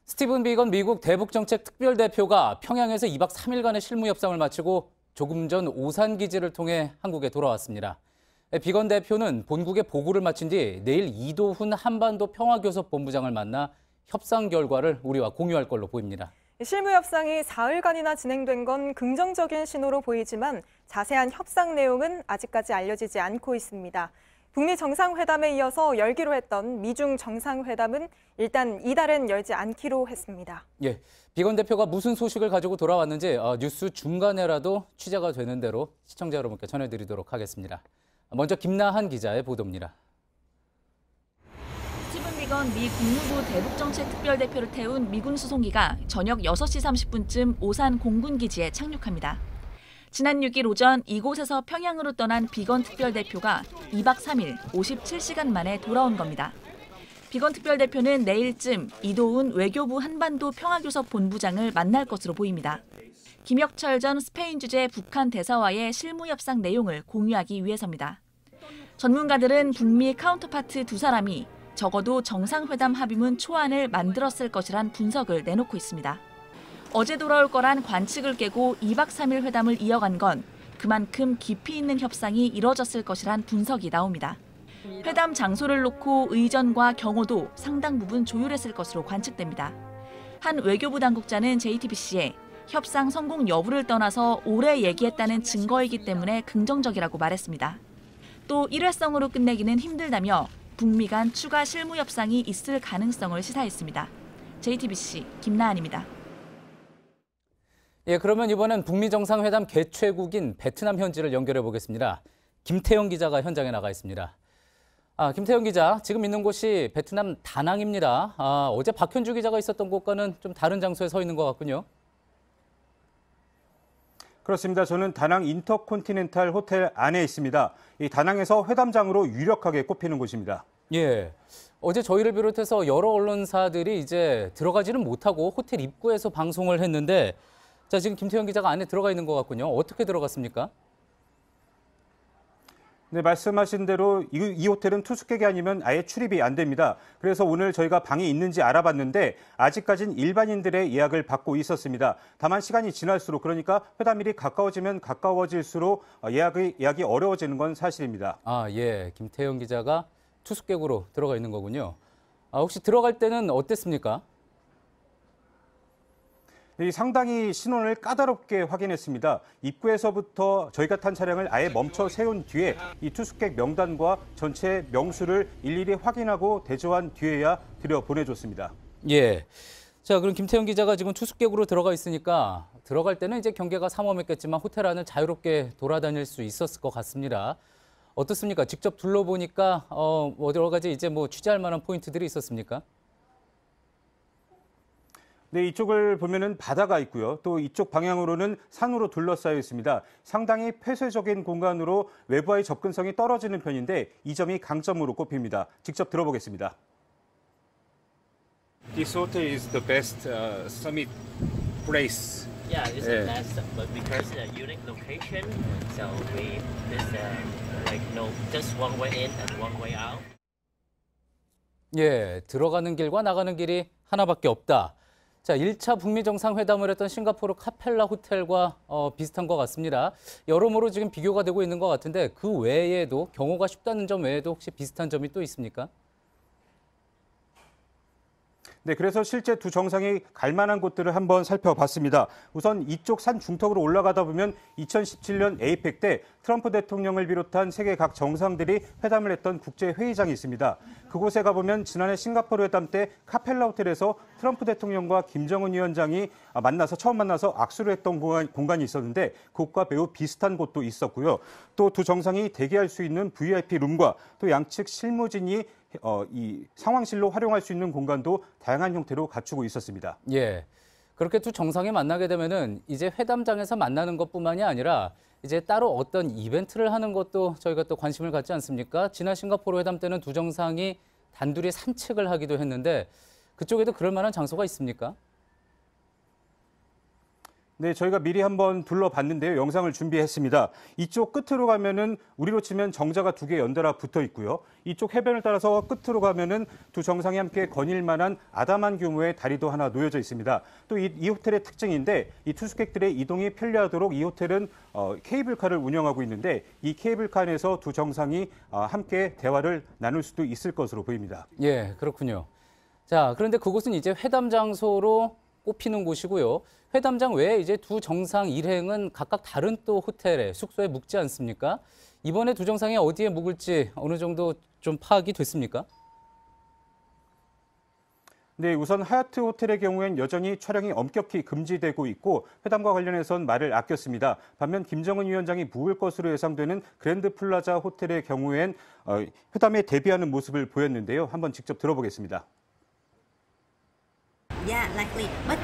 스티븐 비건 미국 대북정책 특별대표가 평양에서 2박 3일간의 실무 협상을 마치고 조금 전 오산 기지를 통해 한국에 돌아왔습니다. 비건 대표는 본국에 보고를 마친 뒤 내일 이도훈 한반도 평화교섭본부장을 만나 협상 결과를 우리와 공유할 걸로 보입니다. 실무 협상이 사흘간이나 진행된 건 긍정적인 신호로 보이지만 자세한 협상 내용은 아직까지 알려지지 않고 있습니다. 북미 정상회담에 이어서 열기로 했던 미중 정상회담은 일단 이달엔 열지 않기로 했습니다. 예, 비건 대표가 무슨 소식을 가지고 돌아왔는지 뉴스 중간에라도 취재가 되는 대로 시청자 여러분께 전해드리도록 하겠습니다. 먼저 김나한 기자의 보도입니다. 스티븐 비건 미 국무부 대북정책특별대표를 태운 미군 수송기가 저녁 6시 30분쯤 오산 공군기지에 착륙합니다. 지난 6일 오전 이곳에서 평양으로 떠난 비건 특별대표가 2박 3일 57시간 만에 돌아온 겁니다. 비건 특별대표는 내일쯤 이도훈 외교부 한반도 평화교섭 본부장을 만날 것으로 보입니다. 김혁철 전 스페인 주재 북한 대사와의 실무 협상 내용을 공유하기 위해서입니다. 전문가들은 북미 카운터파트 두 사람이 적어도 정상회담 합의문 초안을 만들었을 것이란 분석을 내놓고 있습니다. 어제 돌아올 거란 관측을 깨고 2박 3일 회담을 이어간 건 그만큼 깊이 있는 협상이 이뤄졌을 것이란 분석이 나옵니다. 회담 장소를 놓고 의전과 경호도 상당 부분 조율했을 것으로 관측됩니다. 한 외교부 당국자는 JTBC에 협상 성공 여부를 떠나서 오래 얘기했다는 증거이기 때문에 긍정적이라고 말했습니다. 또 일회성으로 끝내기는 힘들다며 북미 간 추가 실무 협상이 있을 가능성을 시사했습니다. JTBC 김나한입니다. 예, 그러면 이번엔 북미 정상회담 개최국인 베트남 현지를 연결해 보겠습니다. 김태영 기자가 현장에 나가 있습니다. 김태영 기자, 지금 있는 곳이 베트남 다낭입니다. 어제 박현주 기자가 있었던 곳과는 좀 다른 장소에 서 있는 것 같군요. 그렇습니다. 저는 다낭 인터콘티넨탈 호텔 안에 있습니다. 이 다낭에서 회담장으로 유력하게 꼽히는 곳입니다. 예, 어제 저희를 비롯해서 여러 언론사들이 이제 들어가지는 못하고 호텔 입구에서 방송을 했는데 자, 지금 김태현 기자가 안에 들어가 있는 것 같군요. 어떻게 들어갔습니까? 네, 말씀하신 대로 이 호텔은 투숙객이 아니면 아예 출입이 안 됩니다. 그래서 오늘 저희가 방이 있는지 알아봤는데 아직까지는 일반인들의 예약을 받고 있었습니다. 다만 시간이 지날수록 그러니까 회담일이 가까워지면 가까워질수록 예약이 어려워지는 건 사실입니다. 예, 김태현 기자가 투숙객으로 들어가 있는 거군요. 혹시 들어갈 때는 어땠습니까? 상당히 신원을 까다롭게 확인했습니다. 입구에서부터 저희가 탄 차량을 아예 멈춰 세운 뒤에 이 투숙객 명단과 전체 명수를 일일이 확인하고 대조한 뒤에야 들여보내줬습니다. 예. 자, 그럼 김태현 기자가 지금 투숙객으로 들어가 있으니까 들어갈 때는 이제 경계가 삼엄했겠지만 호텔 안을 자유롭게 돌아다닐 수 있었을 것 같습니다. 어떻습니까? 직접 둘러보니까 여러 가지 이제 뭐 취재할 만한 포인트들이 있었습니까? 네, 이쪽을 보면은 바다가 있고요. 또 이쪽 방향으로는 산으로 둘러싸여 있습니다. 상당히 폐쇄적인 공간으로 외부와의 접근성이 떨어지는 편인데 이 점이 강점으로 꼽힙니다. 직접 들어보겠습니다. This hotel is the best summit place. Yeah, it's the best, but because it's a unique location, so this like no just one way in and one way out. 예, 들어가는 길과 나가는 길이 하나밖에 없다. 자, 1차 북미 정상회담을 했던 싱가포르 카펠라 호텔과 비슷한 것 같습니다. 여러모로 지금 비교가 되고 있는 것 같은데 그 외에도 경호가 쉽다는 점 외에도 혹시 비슷한 점이 또 있습니까? 네, 그래서 실제 두 정상이 갈 만한 곳들을 한번 살펴봤습니다. 우선 이쪽 산 중턱으로 올라가다 보면 2017년 에이펙 때 트럼프 대통령을 비롯한 세계 각 정상들이 회담을 했던 국제회의장이 있습니다. 그곳에 가보면 지난해 싱가포르 회담 때 카펠라 호텔에서 트럼프 대통령과 김정은 위원장이 처음 만나서 악수를 했던 공간이 있었는데 그곳과 매우 비슷한 곳도 있었고요. 또 두 정상이 대기할 수 있는 VIP 룸과 또 양측 실무진이 이 상황실로 활용할 수 있는 공간도 다양한 형태로 갖추고 있었습니다. 예, 그렇게 두 정상이 만나게 되면은 이제 회담장에서 만나는 것뿐만이 아니라 이제 따로 어떤 이벤트를 하는 것도 저희가 또 관심을 갖지 않습니까? 지난 싱가포르 회담 때는 두 정상이 단둘이 산책을 하기도 했는데 그쪽에도 그럴 만한 장소가 있습니까? 네, 저희가 미리 한번 둘러봤는데요. 영상을 준비했습니다. 이쪽 끝으로 가면은 우리로 치면 정자가 2개 연달아 붙어 있고요. 이쪽 해변을 따라서 끝으로 가면은 두 정상이 함께 거닐 만한 아담한 규모의 다리도 하나 놓여져 있습니다. 또 이 호텔의 특징인데 이 투숙객들의 이동이 편리하도록 이 호텔은 케이블카를 운영하고 있는데 이 케이블카 안에서 두 정상이 함께 대화를 나눌 수도 있을 것으로 보입니다. 예, 그렇군요. 자, 그런데 그곳은 이제 회담 장소로 꼽히는 곳이고요. 회담장 외에 이제 두 정상 일행은 각각 다른 또 호텔에 숙소에 묵지 않습니까? 이번에 두 정상이 어디에 묵을지 어느 정도 좀 파악이 됐습니까? 네, 우선 하얏트 호텔의 경우엔 여전히 촬영이 엄격히 금지되고 있고 회담과 관련해선 말을 아꼈습니다. 반면 김정은 위원장이 묵을 것으로 예상되는 그랜드 플라자 호텔의 경우엔 회담에 대비하는 모습을 보였는데요. 한번 직접 들어보겠습니다. Yeah, likely. But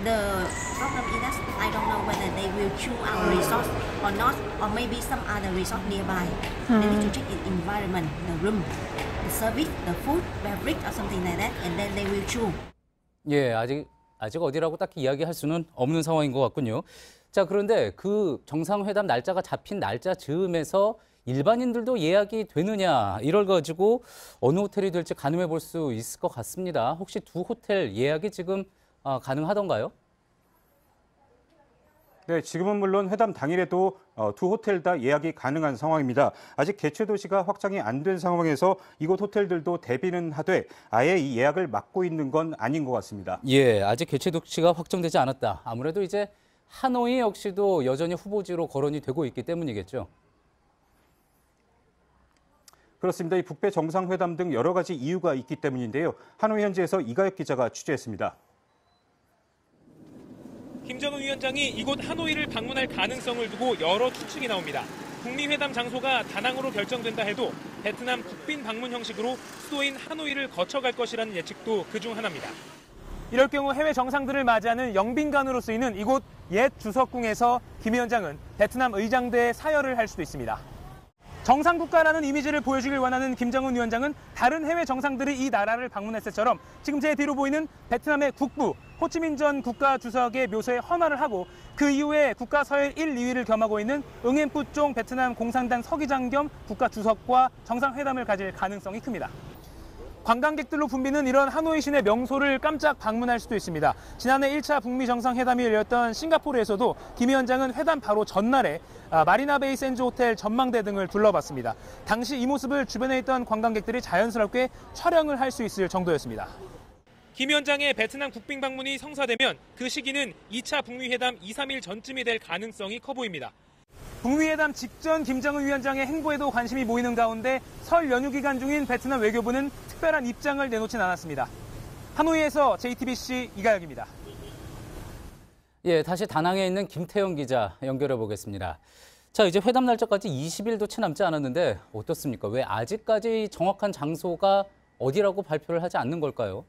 the problem is that I don't know whether they will choose our resort or not, or maybe some other resort nearby. They need to check the environment, the room, the service, the food, beverage, or something like that, and then they will choose. 예, 아직 어디라고 딱히 이야기할 수는 없는 상황인 것 같군요. 자, 그런데 그 정상회담 날짜가 잡힌 날짜 즈음에서 일반인들도 예약이 되느냐 이걸 가지고 어느 호텔이 될지 가늠해 볼 수 있을 것 같습니다. 혹시 두 호텔 예약이 지금 가능하던가요? 네, 지금은 물론 회담 당일에도 두 호텔 다 예약이 가능한 상황입니다. 아직 개최 도시가 확정이 안 된 상황에서 이곳 호텔들도 대비는 하되 아예 이 예약을 막고 있는 건 아닌 것 같습니다. 예, 아직 개최 도시가 확정되지 않았다. 아무래도 이제 하노이 역시도 여전히 후보지로 거론이 되고 있기 때문이겠죠. 그렇습니다. 이 북배 정상회담 등 여러 가지 이유가 있기 때문인데요. 하노이 현지에서 이가혁 기자가 취재했습니다. 김정은 위원장이 이곳 하노이를 방문할 가능성을 두고 여러 추측이 나옵니다. 북미 회담 장소가 다낭으로 결정된다 해도 베트남 국빈 방문 형식으로 수도인 하노이를 거쳐갈 것이라는 예측도 그중 하나입니다. 이럴 경우 해외 정상들을 맞이하는 영빈관으로 쓰이는 이곳 옛 주석궁에서 김 위원장은 베트남 의장대에 사열을 할 수도 있습니다. 정상국가라는 이미지를 보여주길 원하는 김정은 위원장은 다른 해외 정상들이 이 나라를 방문했을 때처럼 지금 제 뒤로 보이는 베트남의 국부 호치민 전 국가주석의 묘소에 헌화를 하고 그 이후에 국가 서열 1, 2위를 겸하고 있는 응앤푸 쫑 베트남 공산당 서기장 겸 국가주석과 정상회담을 가질 가능성이 큽니다. 관광객들로 붐비는 이런 하노이 시내 명소를 깜짝 방문할 수도 있습니다. 지난해 1차 북미 정상회담이 열렸던 싱가포르에서도 김 위원장은 회담 바로 전날에 마리나베이 샌즈 호텔 전망대 등을 둘러봤습니다. 당시 이 모습을 주변에 있던 관광객들이 자연스럽게 촬영을 할 수 있을 정도였습니다. 김 위원장의 베트남 국빈 방문이 성사되면 그 시기는 2차 북미 회담 2, 3일 전쯤이 될 가능성이 커 보입니다. 북미 회담 직전 김정은 위원장의 행보에도 관심이 모이는 가운데 설 연휴 기간 중인 베트남 외교부는 특별한 입장을 내놓진 않았습니다. 하노이에서 JTBC 이가혁입니다. 예, 다시 다낭에 있는 김태영 기자 연결해 보겠습니다. 자, 이제 회담 날짜까지 20일도 채 남지 않았는데 어떻습니까? 왜 아직까지 정확한 장소가 어디라고 발표를 하지 않는 걸까요?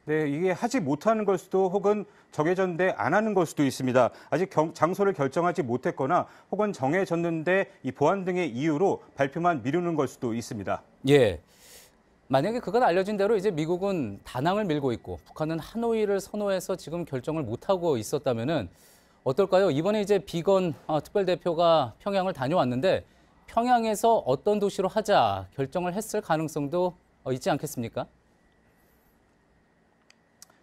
네, 이게 하지 못하는 걸 수도 혹은 정해졌는데 안 하는 걸 수도 있습니다. 아직 장소를 결정하지 못했거나 혹은 정해졌는데 이 보안 등의 이유로 발표만 미루는 걸 수도 있습니다. 예. 만약에 그건 알려진 대로 이제 미국은 다낭을 밀고 있고 북한은 하노이를 선호해서 지금 결정을 못하고 있었다면은 어떨까요? 이번에 이제 비건 특별대표가 평양을 다녀왔는데 평양에서 어떤 도시로 하자 결정을 했을 가능성도 있지 않겠습니까?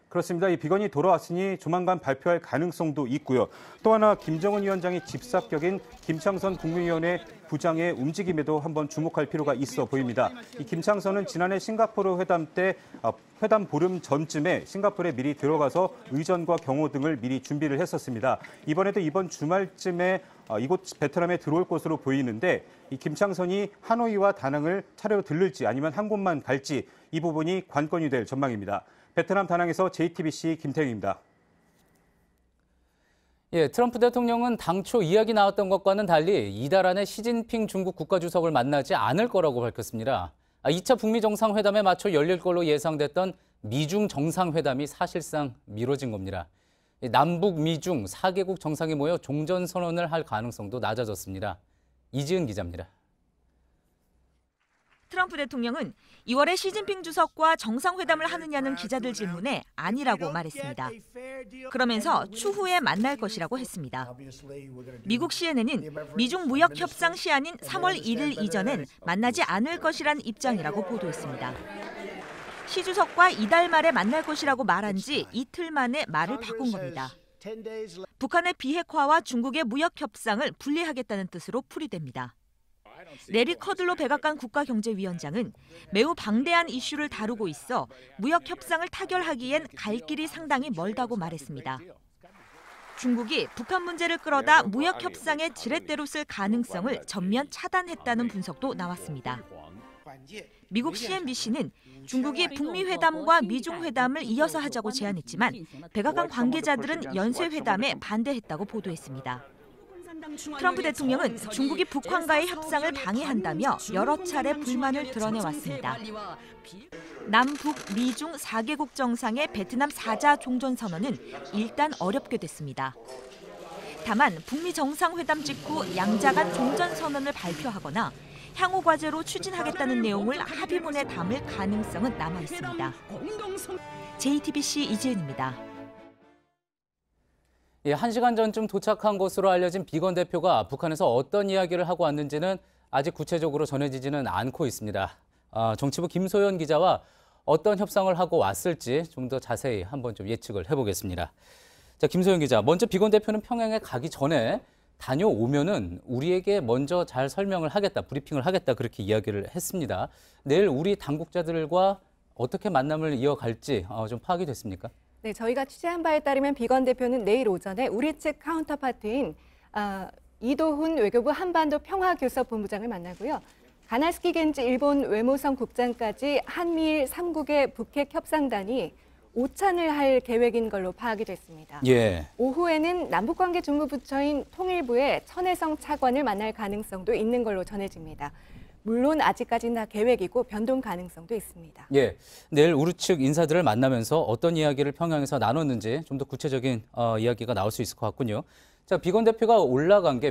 그렇습니다. 이 비건이 돌아왔으니 조만간 발표할 가능성도 있고요. 또 하나 김정은 위원장의 집사격인 김창선 국무위원회 부장의 움직임에도 한번 주목할 필요가 있어 보입니다. 이 김창선은 지난해 싱가포르 회담 때 회담 보름 전쯤에 싱가포르에 미리 들어가서 의전과 경호 등을 미리 준비를 했었습니다. 이번에도 이번 주말쯤에 이곳 베트남에 들어올 것으로 보이는데 이 김창선이 하노이와 다낭을 차례로 들를지 아니면 한 곳만 갈지 이 부분이 관건이 될 전망입니다. 베트남 다낭에서 JTBC 김태영입니다. 예, 트럼프 대통령은 당초 이야기 나왔던 것과는 달리 이달 안에 시진핑 중국 국가주석을 만나지 않을 거라고 밝혔습니다. 2차 북미 정상회담에 맞춰 열릴 걸로 예상됐던 미중 정상회담이 사실상 미뤄진 겁니다. 남북 미중 4개국 정상이 모여 종전선언을 할 가능성도 낮아졌습니다. 이지은 기자입니다. 트럼프 대통령은 2월에 시진핑 주석과 정상회담을 하느냐는 기자들 질문에 아니라고 말했습니다. 그러면서 추후에 만날 것이라고 했습니다. 미국 CNN은 미중 무역 협상 시한인 3월 1일 이전엔 만나지 않을 것이란 입장이라고 보도했습니다. 시 주석과 이달 말에 만날 것이라고 말한 지 이틀 만에 말을 바꾼 겁니다. 북한의 비핵화와 중국의 무역 협상을 분리하겠다는 뜻으로 풀이됩니다. 레리 커들로 백악관 국가경제위원장은 매우 방대한 이슈를 다루고 있어 무역 협상을 타결하기엔 갈 길이 상당히 멀다고 말했습니다. 중국이 북한 문제를 끌어다 무역 협상의 지렛대로 쓸 가능성을 전면 차단했다는 분석도 나왔습니다. 미국 CNBC는 중국이 북미 회담과 미중 회담을 이어서 하자고 제안했지만 백악관 관계자들은 연쇄 회담에 반대했다고 보도했습니다. 트럼프 대통령은 중국이 북한과의 협상을 방해한다며 여러 차례 불만을 드러내왔습니다. 남북, 미중 4개국 정상의 베트남 4자 종전선언은 일단 어렵게 됐습니다. 다만 북미 정상회담 직후 양자 간 종전선언을 발표하거나 향후 과제로 추진하겠다는 내용을 합의문에 담을 가능성은 남아있습니다. JTBC 이지은입니다. 예, 1시간 전쯤 도착한 것으로 알려진 비건 대표가 북한에서 어떤 이야기를 하고 왔는지는 아직 구체적으로 전해지지는 않고 있습니다. 정치부 김소연 기자와 어떤 협상을 하고 왔을지 좀 더 자세히 한번 좀 예측을 해보겠습니다. 자, 김소연 기자, 먼저 비건 대표는 평양에 가기 전에 다녀오면은 우리에게 먼저 잘 설명을 하겠다, 브리핑을 하겠다 그렇게 이야기를 했습니다. 내일 우리 당국자들과 어떻게 만남을 이어갈지 좀 파악이 됐습니까? 네, 저희가 취재한 바에 따르면 비건 대표는 내일 오전에 우리 측 카운터파트인 이도훈 외교부 한반도 평화교섭본부장을 만나고요. 가나스키 겐지 일본 외무성 국장까지 한미일 3국의 북핵 협상단이 오찬을 할 계획인 걸로 파악이 됐습니다. 예. 오후에는 남북관계 중무부처인 통일부의 천혜성 차관을 만날 가능성도 있는 걸로 전해집니다. 물론 아직까지는 다 계획이고 변동 가능성도 있습니다. 예, 내일 우리 측 인사들을 만나면서 어떤 이야기를 평양에서 나눴는지 좀 더 구체적인 이야기가 나올 수 있을 것 같군요. 자, 비건 대표가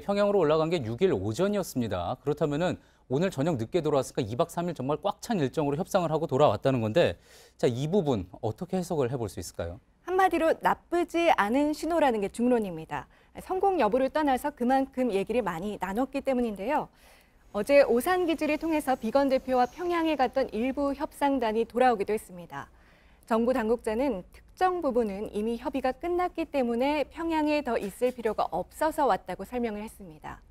평양으로 올라간 게 6일 오전이었습니다. 그렇다면은 오늘 저녁 늦게 돌아왔으니까 2박 3일 정말 꽉 찬 일정으로 협상을 하고 돌아왔다는 건데, 자, 이 부분 어떻게 해석을 해볼 수 있을까요? 한마디로 나쁘지 않은 신호라는 게 중론입니다. 성공 여부를 떠나서 그만큼 얘기를 많이 나눴기 때문인데요. 어제 오산 기지를 통해서 비건 대표와 평양에 갔던 일부 협상단이 돌아오기도 했습니다. 정부 당국자는 특정 부분은 이미 협의가 끝났기 때문에 평양에 더 있을 필요가 없어서 왔다고 설명을 했습니다.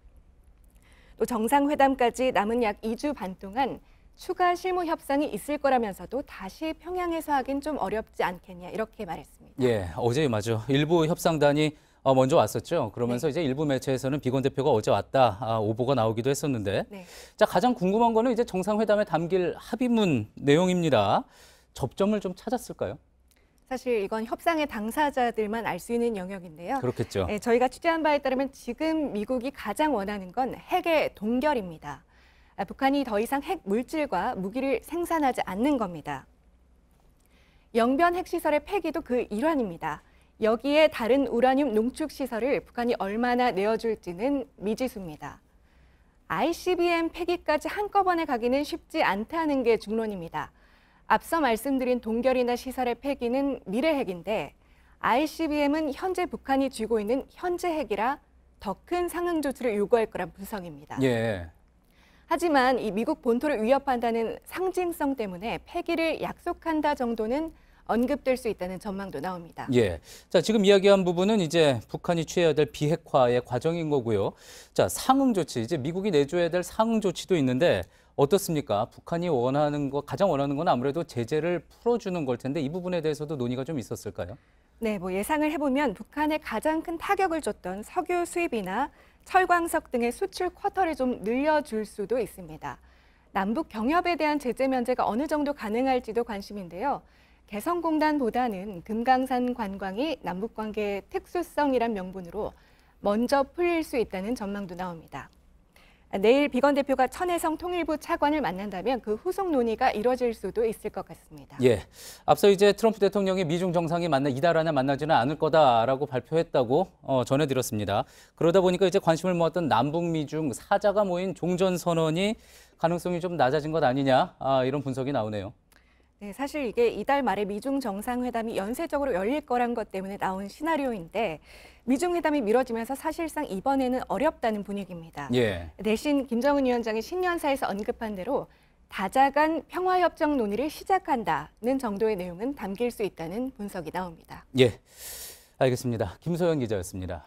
또 정상회담까지 남은 약 2주 반 동안 추가 실무 협상이 있을 거라면서도 다시 평양에서 하긴 좀 어렵지 않겠냐 이렇게 말했습니다. 예, 어제 맞아. 일부 협상단이 먼저 왔었죠. 그러면서 네. 이제 일부 매체에서는 비건 대표가 어제 왔다 오보가 나오기도 했었는데, 네. 자, 가장 궁금한 거는 이제 정상회담에 담길 합의문 내용입니다. 접점을 좀 찾았을까요? 사실 이건 협상의 당사자들만 알 수 있는 영역인데요. 그렇겠죠. 네, 저희가 취재한 바에 따르면 지금 미국이 가장 원하는 건 핵의 동결입니다. 북한이 더 이상 핵 물질과 무기를 생산하지 않는 겁니다. 영변 핵시설의 폐기도 그 일환입니다. 여기에 다른 우라늄 농축 시설을 북한이 얼마나 내어줄지는 미지수입니다. ICBM 폐기까지 한꺼번에 가기는 쉽지 않다는 게 중론입니다. 앞서 말씀드린 동결이나 시설의 폐기는 미래 핵인데 ICBM은 현재 북한이 쥐고 있는 현재 핵이라 더 큰 상응 조치를 요구할 거란 분석입니다. 예. 하지만 이 미국 본토를 위협한다는 상징성 때문에 폐기를 약속한다 정도는 언급될 수 있다는 전망도 나옵니다. 예. 자, 지금 이야기한 부분은 이제 북한이 취해야 될 비핵화의 과정인 거고요. 자, 상응 조치, 이제 미국이 내줘야 될 상응 조치도 있는데 어떻습니까? 북한이 가장 원하는 건 아무래도 제재를 풀어주는 걸 텐데 이 부분에 대해서도 논의가 좀 있었을까요? 네, 예상을 해보면 북한에 가장 큰 타격을 줬던 석유 수입이나 철광석 등의 수출 쿼터를 좀 늘려줄 수도 있습니다. 남북 경협에 대한 제재 면제가 어느 정도 가능할지도 관심인데요. 개성공단보다는 금강산 관광이 남북관계의 특수성이란 명분으로 먼저 풀릴 수 있다는 전망도 나옵니다. 내일 비건 대표가 천혜성 통일부 차관을 만난다면 그 후속 논의가 이뤄질 수도 있을 것 같습니다. 예, 앞서 이제 트럼프 대통령이 미중 정상이 이달 안에 만나지는 않을 거다라고 발표했다고 전해드렸습니다. 그러다 보니까 이제 관심을 모았던 남북미 중 사자가 모인 종전선언이 가능성이 좀 낮아진 것 아니냐, 이런 분석이 나오네요. 네, 사실 이게 이달 말에 미중 정상회담이 연쇄적으로 열릴 거란 것 때문에 나온 시나리오인데 미중 회담이 미뤄지면서 사실상 이번에는 어렵다는 분위기입니다. 예. 대신 김정은 위원장이 신년사에서 언급한 대로 다자간 평화협정 논의를 시작한다는 정도의 내용은 담길 수 있다는 분석이 나옵니다. 예, 알겠습니다. 김소연 기자였습니다.